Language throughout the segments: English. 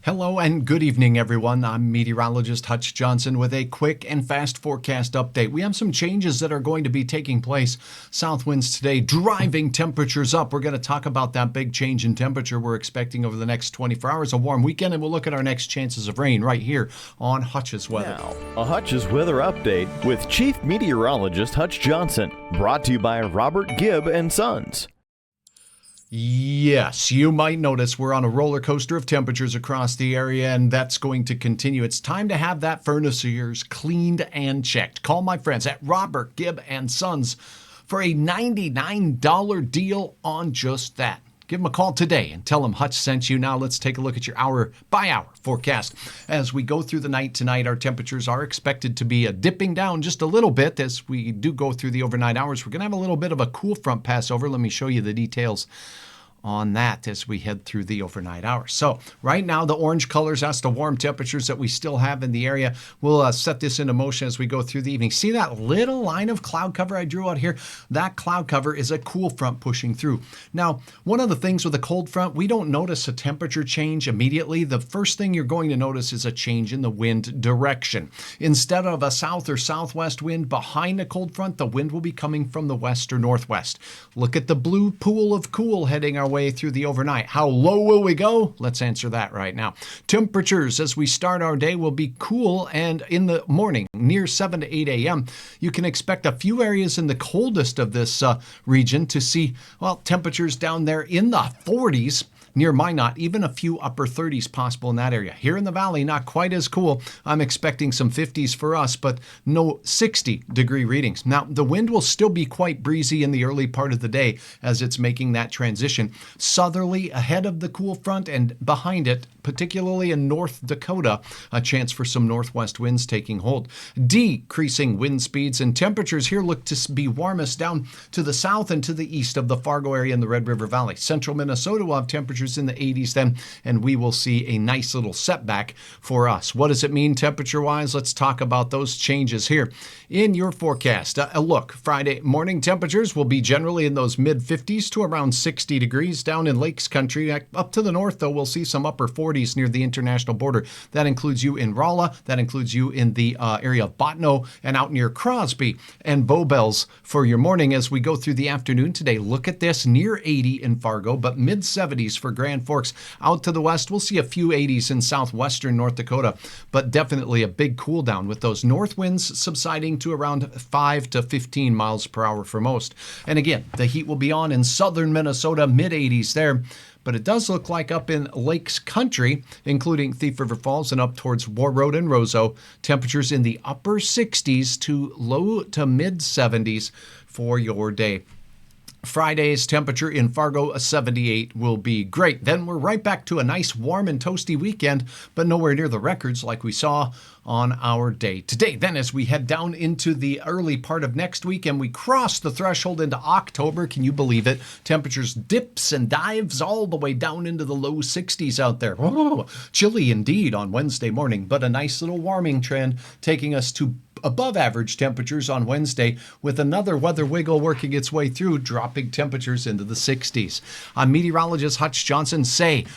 Hello and good evening, everyone. I'm meteorologist Hutch Johnson with a quick and fast forecast update. We have some changes that are going to be taking place. South winds today driving temperatures up. We're going to talk about that big change in temperature we're expecting over the next 24 hours, a warm weekend, and we'll look at our next chances of rain right here on Hutch's Weather. Now, a Hutch's Weather Update with Chief Meteorologist Hutch Johnson, brought to you by Robert Gibb and Sons. Yes, you might notice we're on a roller coaster of temperatures across the area, and that's going to continue. It's time to have that furnace of yours cleaned and checked. Call my friends at Robert Gibb and Sons for a $99 deal on just that. Give them a call today and tell them Hutch sent you. Now let's take a look at your hour-by-hour forecast. As we go through the night tonight, our temperatures are expected to be dipping down just a little bit as we do go through the overnight hours. We're going to have a little bit of a cool front pass over. Let me show you the details on that as we head through the overnight hours. So right now, the orange colors, that's the warm temperatures that we still have in the area. We'll set this into motion as we go through the evening. See that little line of cloud cover I drew out here? That cloud cover is a cool front pushing through. Now, one of the things with a cold front, we don't notice a temperature change immediately. The first thing you're going to notice is a change in the wind direction. Instead of a south or southwest wind behind the cold front, the wind will be coming from the west or northwest. Look at the blue pool of cool heading our way through the overnight. How low will we go? Let's answer that right now. Temperatures as we start our day will be cool, and in the morning near 7 to 8 a.m. you can expect a few areas in the coldest of this region to see, well, temperatures down there in the 40s. Near Minot, even a few upper 30s possible in that area. Here in the valley, not quite as cool. I'm expecting some 50s for us, but no 60-degree readings. Now, the wind will still be quite breezy in the early part of the day as it's making that transition. Southerly ahead of the cool front and behind it, particularly in North Dakota, a chance for some northwest winds taking hold. Decreasing wind speeds and temperatures here look to be warmest down to the south and to the east of the Fargo area in the Red River Valley. Central Minnesota will have temperatures in the 80s then, and we will see a nice little setback for us. What does it mean temperature-wise? Let's talk about those changes here in your forecast. Look, Friday morning temperatures will be generally in those mid-50s to around 60 degrees. Down in Lakes Country, up to the north, though, we'll see some upper 40s near the international border. That includes you in Rolla. That includes you in the area of Bottineau and out near Crosby and Bowbells for your morning. As we go through the afternoon today, look at this, near 80 in Fargo, but mid-70s for Grand Forks. Out to the west, we'll see a few 80s in southwestern North Dakota, but definitely a big cool down with those north winds subsiding to around 5 to 15 miles per hour for most. And again, the heat will be on in southern Minnesota, mid-80s there. But it does look like up in Lakes Country, including Thief River Falls and up towards War Road and Roseau, temperatures in the upper 60s to low to mid 70s for your day. Friday's temperature in Fargo, 78, will be great. Then we're right back to a nice warm and toasty weekend, but nowhere near the records like we saw on our day today. Then as we head down into the early part of next week and we cross the threshold into October, can you believe it? Temperatures dips and dives all the way down into the low 60s out there. Oh, chilly indeed on Wednesday morning, but a nice little warming trend taking us to above average temperatures on Wednesday, with another weather wiggle working its way through, dropping temperatures into the 60s. I'm meteorologist Hutch Johnson.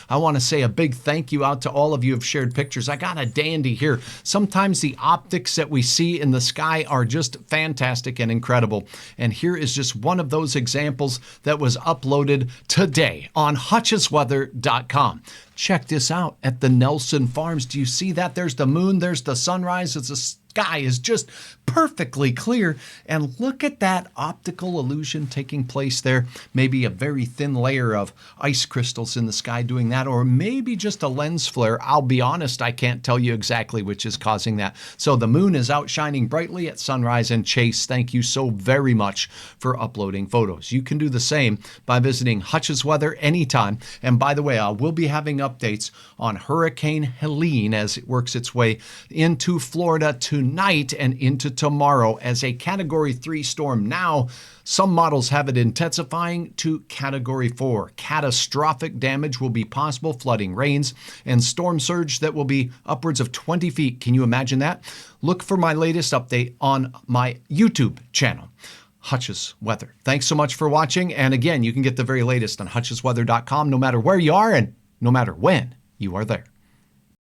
I want to say a big thank you out to all of you who have shared pictures. I got a dandy here. Sometimes the optics that we see in the sky are just fantastic and incredible. And here is just one of those examples that was uploaded today on hutchesweather.com. Check this out at the Nelson Farms. Do you see that? There's the moon. There's the sunrise. It's a sky is just perfectly clear. And look at that optical illusion taking place there. Maybe a very thin layer of ice crystals in the sky doing that, or maybe just a lens flare. I'll be honest, I can't tell you exactly which is causing that. So the moon is out shining brightly at sunrise. And Chase, thank you so very much for uploading photos. You can do the same by visiting Hutch's Weather anytime. And by the way, I will be having updates on Hurricane Helene as it works its way into Florida tonight and into tomorrow as a Category 3 storm. Now, some models have it intensifying to Category 4. Catastrophic damage will be possible, flooding, rains, and storm surge that will be upwards of 20 feet. Can you imagine that? Look for my latest update on my YouTube channel, Hutch's Weather. Thanks so much for watching. And again, you can get the very latest on hutchesweather.com no matter where you are and no matter when you are there.